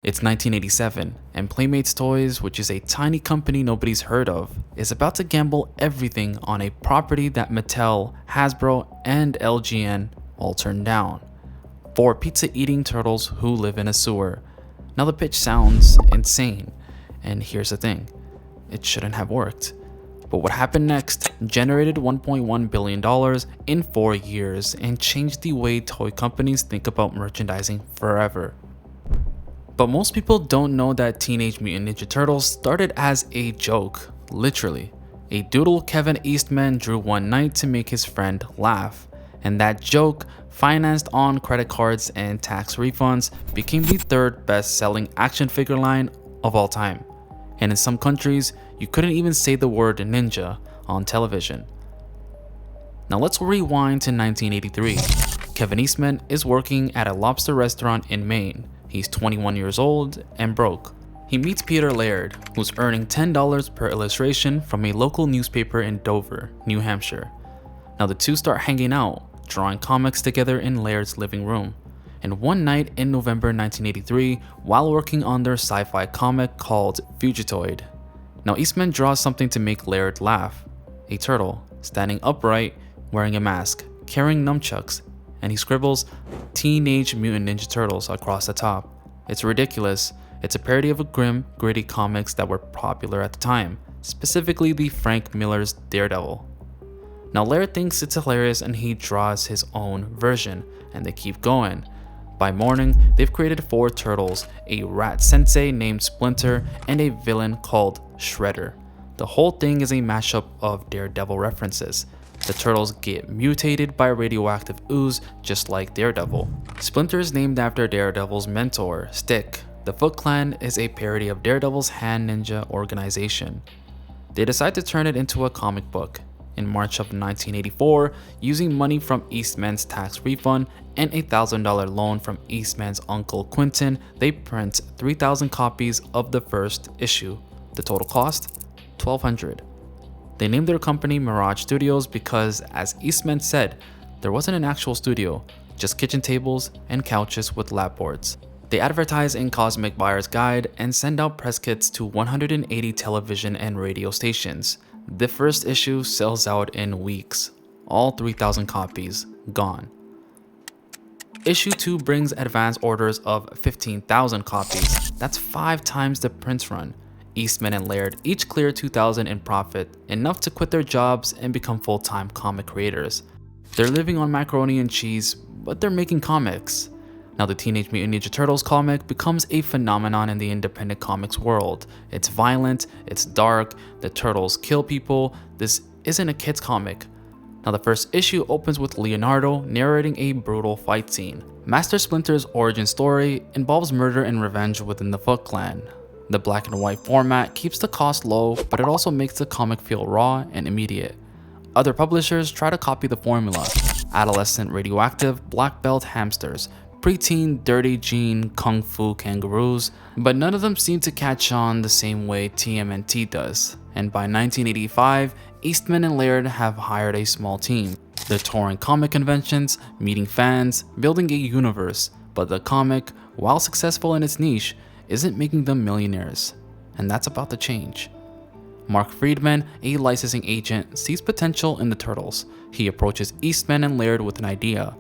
It's 1987, and Playmates Toys, which is a tiny company nobody's heard of, is about to gamble everything on a property that Mattel, Hasbro, and LGN all turned down. 4 pizza-eating turtles who live in a sewer. Now the pitch sounds insane, and here's the thing, it shouldn't have worked. But what happened next generated $1.1 billion in 4 years and changed the way toy companies think about merchandising forever. But most people don't know that Teenage Mutant Ninja Turtles started as a joke, literally. A doodle Kevin Eastman drew one night to make his friend laugh, and that joke, financed on credit cards and tax refunds, became the 3rd best-selling action figure line of all time. And in some countries, you couldn't even say the word ninja on television. Now let's rewind to 1983. Kevin Eastman is working at a lobster restaurant in Maine. He's 21 years old and broke. He meets Peter Laird, who's earning $10 per illustration from a local newspaper in Dover, New Hampshire. Now the two start hanging out, drawing comics together in Laird's living room. And one night in November 1983, while working on their sci-fi comic called Fugitoid. Now Eastman draws something to make Laird laugh. A turtle, standing upright, wearing a mask, carrying nunchucks, and he scribbles Teenage Mutant Ninja Turtles across the top. It's ridiculous. It's a parody of grim, gritty comics that were popular at the time, specifically the Frank Miller's Daredevil. Now Laird thinks it's hilarious and he draws his own version, and they keep going. By morning, they've created 4 turtles, a rat sensei named Splinter, and a villain called Shredder. The whole thing is a mashup of Daredevil references. The turtles get mutated by radioactive ooze just like Daredevil. Splinter is named after Daredevil's mentor, Stick. The Foot Clan is a parody of Daredevil's hand ninja organization. They decide to turn it into a comic book. In March of 1984, using money from Eastman's tax refund and a $1,000 loan from Eastman's uncle Quentin, they print 3,000 copies of the first issue. The total cost? $1,200. They named their company Mirage Studios because, as Eastman said, there wasn't an actual studio, just kitchen tables and couches with lap boards. They advertise in Cosmic Buyer's Guide and send out press kits to 180 television and radio stations. The first issue sells out in weeks. All 3,000 copies gone. Issue 2 brings advance orders of 15,000 copies. That's 5 times the print run. Eastman and Laird each clear $2,000 in profit, enough to quit their jobs and become full-time comic creators. They're living on macaroni and cheese, but they're making comics. Now the Teenage Mutant Ninja Turtles comic becomes a phenomenon in the independent comics world. It's violent, it's dark, the turtles kill people. This isn't a kid's comic. Now the first issue opens with Leonardo narrating a brutal fight scene. Master Splinter's origin story involves murder and revenge within the Foot Clan. The black and white format keeps the cost low, but it also makes the comic feel raw and immediate. Other publishers try to copy the formula. Adolescent radioactive black belt hamsters, preteen dirty jean kung fu kangaroos, but none of them seem to catch on the same way TMNT does. And by 1985, Eastman and Laird have hired a small team. They're touring comic conventions, meeting fans, building a universe, but the comic, while successful in its niche, isn't making them millionaires, and that's about to change. Mark Friedman, a licensing agent, sees potential in the Turtles. He approaches Eastman and Laird with an idea.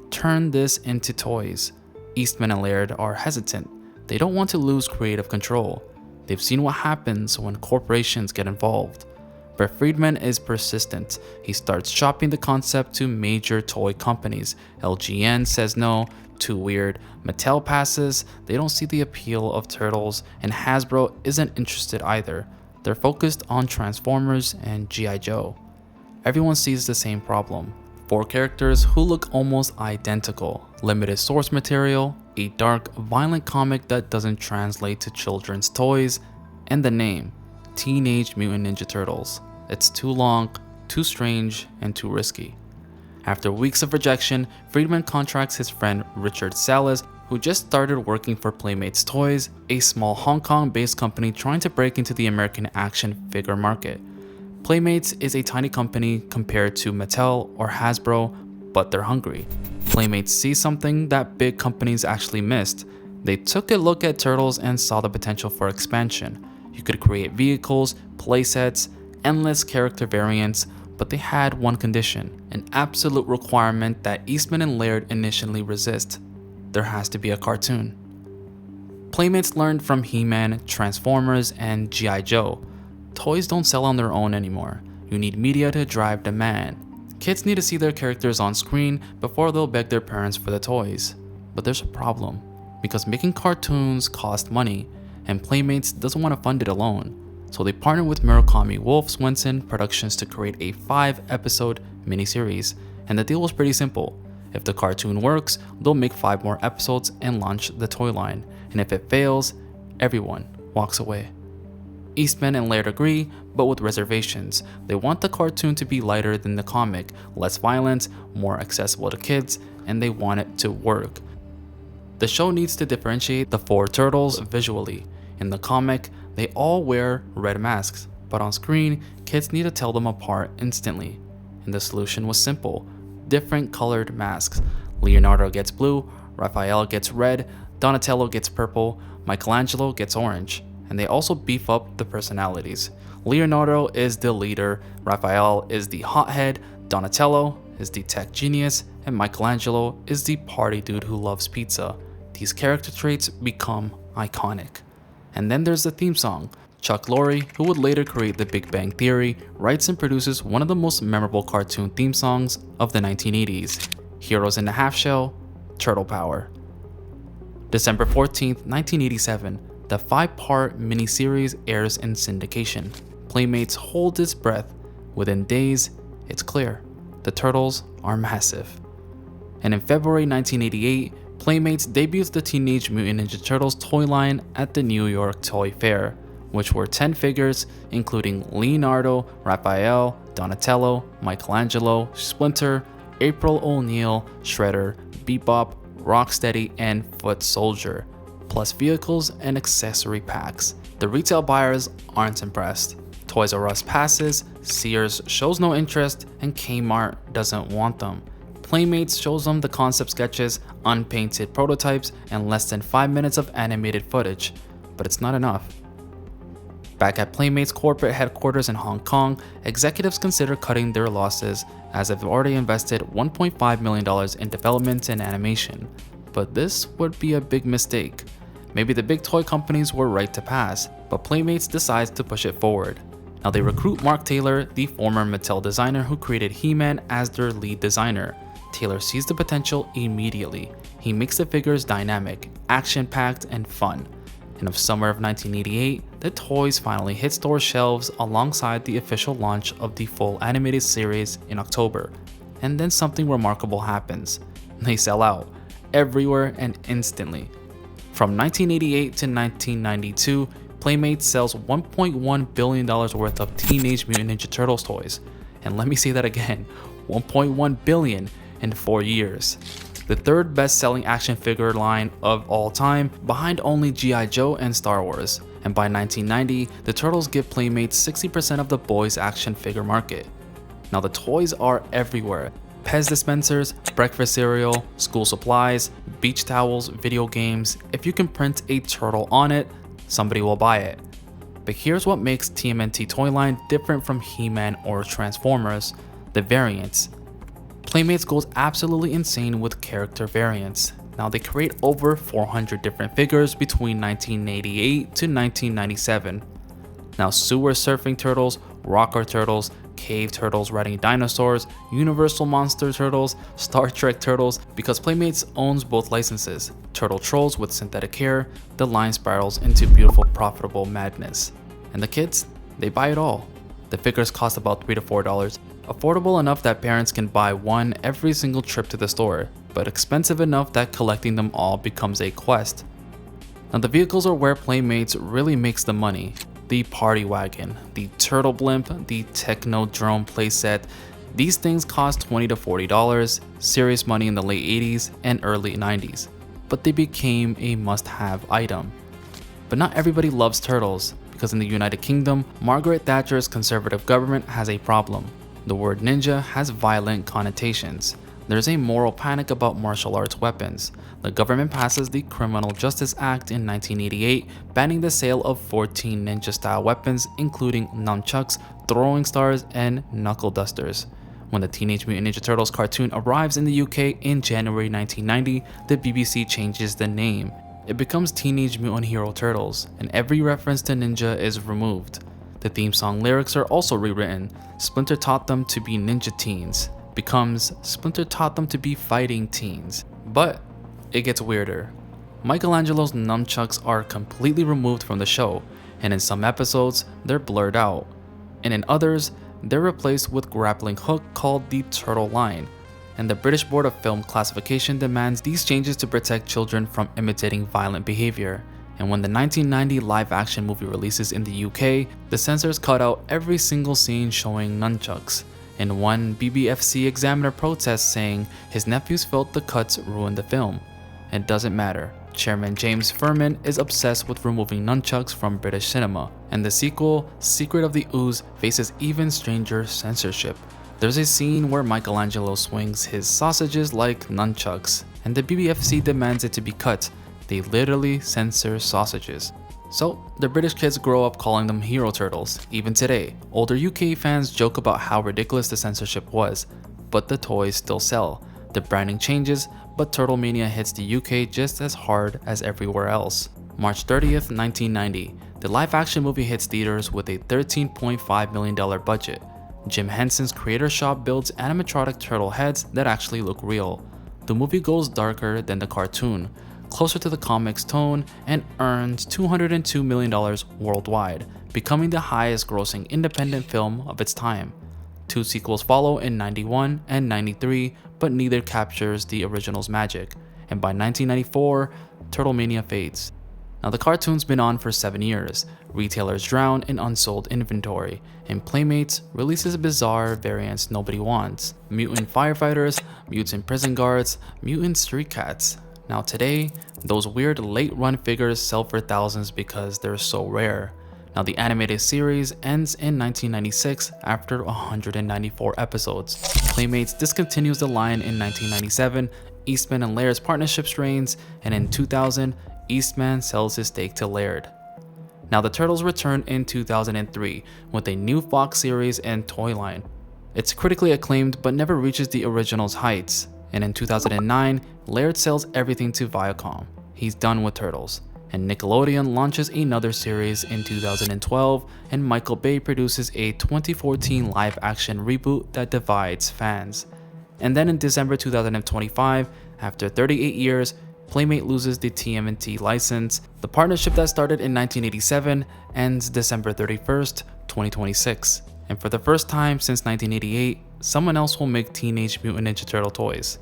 Turn this into toys. Eastman and Laird are hesitant. They don't want to lose creative control. They've seen what happens when corporations get involved. But Friedman is persistent. He starts shopping the concept to major toy companies. LGN says no. Too weird. Mattel passes, they don't see the appeal of Turtles, and Hasbro isn't interested either. They're focused on Transformers and G.I. Joe. Everyone sees the same problem. 4 characters who look almost identical, limited source material, a dark, violent comic that doesn't translate to children's toys, and the name, Teenage Mutant Ninja Turtles. It's too long, too strange, and too risky. After weeks of rejection, Friedman contracts his friend Richard Salas, who just started working for Playmates Toys, a small Hong Kong-based company trying to break into the American action figure market. Playmates is a tiny company compared to Mattel or Hasbro, but they're hungry. Playmates see something that big companies actually missed. They took a look at Turtles and saw the potential for expansion. You could create vehicles, playsets, endless character variants, but they had one condition, an absolute requirement that Eastman and Laird initially resist. There has to be a cartoon. Playmates learned from He-Man, Transformers, and G.I. Joe. Toys don't sell on their own anymore. You need media to drive demand. Kids need to see their characters on screen before they'll beg their parents for the toys. But there's a problem, because making cartoons costs money, and Playmates doesn't want to fund it alone. So they partnered with Murakami Wolf Swenson Productions to create a 5-episode miniseries, and the deal was pretty simple. If the cartoon works, they'll make 5 more episodes and launch the toy line, and if it fails, everyone walks away. Eastman and Laird agree, but with reservations. They want the cartoon to be lighter than the comic, less violent, more accessible to kids, and they want it to work. The show needs to differentiate the 4 turtles visually. In the comic, they all wear red masks, but on screen, kids need to tell them apart instantly. And the solution was simple: different colored masks. Leonardo gets blue, Raphael gets red, Donatello gets purple, Michelangelo gets orange, and they also beef up the personalities. Leonardo is the leader, Raphael is the hothead, Donatello is the tech genius, and Michelangelo is the party dude who loves pizza. These character traits become iconic. And then there's the theme song. Chuck Lorre, who would later create The Big Bang Theory, writes and produces one of the most memorable cartoon theme songs of the 1980s, Heroes in the Half Shell, Turtle Power. December 14th, 1987, the 5-part miniseries airs in syndication. Playmates holds its breath. Within days, it's clear. The Turtles are massive. And in February 1988, Playmates debuts the Teenage Mutant Ninja Turtles toy line at the New York Toy Fair, which were 10 figures including Leonardo, Raphael, Donatello, Michelangelo, Splinter, April O'Neil, Shredder, Bebop, Rocksteady, and Foot Soldier, plus vehicles and accessory packs. The retail buyers aren't impressed. Toys R Us passes, Sears shows no interest, and Kmart doesn't want them. Playmates shows them the concept sketches, unpainted prototypes, and less than 5 minutes of animated footage, but it's not enough. Back at Playmates corporate headquarters in Hong Kong, executives consider cutting their losses as they've already invested $1.5 million in development and animation. But this would be a big mistake. Maybe the big toy companies were right to pass, but Playmates decides to push it forward. Now they recruit Mark Taylor, the former Mattel designer who created He-Man, as their lead designer. Taylor sees the potential immediately. He makes the figures dynamic, action-packed, and fun. In the summer of 1988, the toys finally hit store shelves alongside the official launch of the full animated series in October. And then something remarkable happens. They sell out, everywhere and instantly. From 1988 to 1992, Playmates sells $1.1 billion worth of Teenage Mutant Ninja Turtles toys. And let me say that again, $1.1 billion in 4 years. The third best-selling action figure line of all time, behind only G.I. Joe and Star Wars. And by 1990, the Turtles give Playmates 60% of the boys' action figure market. Now the toys are everywhere. Pez dispensers, breakfast cereal, school supplies, beach towels, video games. If you can print a turtle on it, somebody will buy it. But here's what makes TMNT toy line different from He-Man or Transformers: the variants. Playmates goes absolutely insane with character variants. Now they create over 400 different figures between 1988 to 1997. Now sewer surfing turtles, rocker turtles, cave turtles riding dinosaurs, Universal Monster Turtles, Star Trek Turtles, because Playmates owns both licenses. Turtle trolls with synthetic hair, the line spirals into beautiful profitable madness. And the kids, they buy it all. The figures cost about $3 to $4, affordable enough that parents can buy one every single trip to the store, but expensive enough that collecting them all becomes a quest. Now the vehicles are where Playmates really makes the money. The Party Wagon, the Turtle Blimp, the Techno Drone playset. These things cost $20 to $40, serious money in the late 80s and early 90s, but they became a must-have item. But not everybody loves turtles, because in the United Kingdom, Margaret Thatcher's conservative government has a problem. The word ninja has violent connotations. There's a moral panic about martial arts weapons. The government passes the Criminal Justice Act in 1988, banning the sale of 14 ninja-style weapons, including nunchucks, throwing stars, and knuckle dusters. When the Teenage Mutant Ninja Turtles cartoon arrives in the UK in January 1990, the BBC changes the name. It becomes Teenage Mutant Hero Turtles, and every reference to ninja is removed. The theme song lyrics are also rewritten. Splinter taught them to be ninja teens. Becomes Splinter taught them to be fighting teens. But it gets weirder. Michelangelo's nunchucks are completely removed from the show, and in some episodes, they're blurred out. And in others, they're replaced with grappling hook called the Turtle Line. And the British Board of Film Classification demands these changes to protect children from imitating violent behavior. And when the 1990 live-action movie releases in the UK, the censors cut out every single scene showing nunchucks. And one BBFC examiner protests, saying his nephews felt the cuts ruined the film. It doesn't matter. Chairman James Furman is obsessed with removing nunchucks from British cinema, and the sequel, Secret of the Ooze, faces even stranger censorship. There's a scene where Michelangelo swings his sausages like nunchucks, and the BBFC demands it to be cut. They literally censor sausages. So, the British kids grow up calling them Hero Turtles. Even today, older UK fans joke about how ridiculous the censorship was, but the toys still sell. The branding changes, but Turtlemania hits the UK just as hard as everywhere else. March 30th, 1990, the live-action movie hits theaters with a $13.5 million budget. Jim Henson's Creator Shop builds animatronic turtle heads that actually look real. The movie goes darker than the cartoon, closer to the comic's tone, and earns $202 million worldwide, becoming the highest grossing independent film of its time. Two sequels follow in 91 and 93, but neither captures the original's magic, and by 1994, Turtlemania fades. Now the cartoon's been on for 7 years, retailers drown in unsold inventory, and Playmates releases bizarre variants nobody wants. Mutant firefighters, mutant prison guards, mutant street cats. Now today, those weird late-run figures sell for thousands because they're so rare. Now the animated series ends in 1996 after 194 episodes. Playmates discontinues the line in 1997, Eastman and Laird's partnership strains, and in 2000, Eastman sells his stake to Laird. Now the Turtles return in 2003 with a new Fox series and toy line. It's critically acclaimed but never reaches the original's heights. And in 2009, Laird sells everything to Viacom. He's done with Turtles. And Nickelodeon launches another series in 2012, and Michael Bay produces a 2014 live-action reboot that divides fans. And then in December 2025, after 38 years, Playmate loses the TMNT license. The partnership that started in 1987 ends December 31st, 2026. And for the first time since 1988, someone else will make Teenage Mutant Ninja Turtle toys.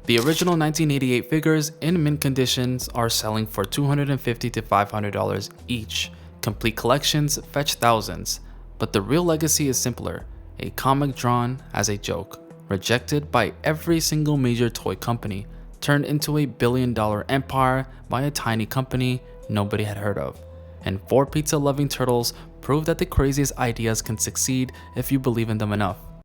The original 1988 figures in mint conditions are selling for $250 to $500 each. Complete collections fetch thousands. But the real legacy is simpler, a comic drawn as a joke, rejected by every single major toy company, turned into a billion-dollar empire by a tiny company nobody had heard of. And 4 pizza-loving turtles prove that the craziest ideas can succeed if you believe in them enough.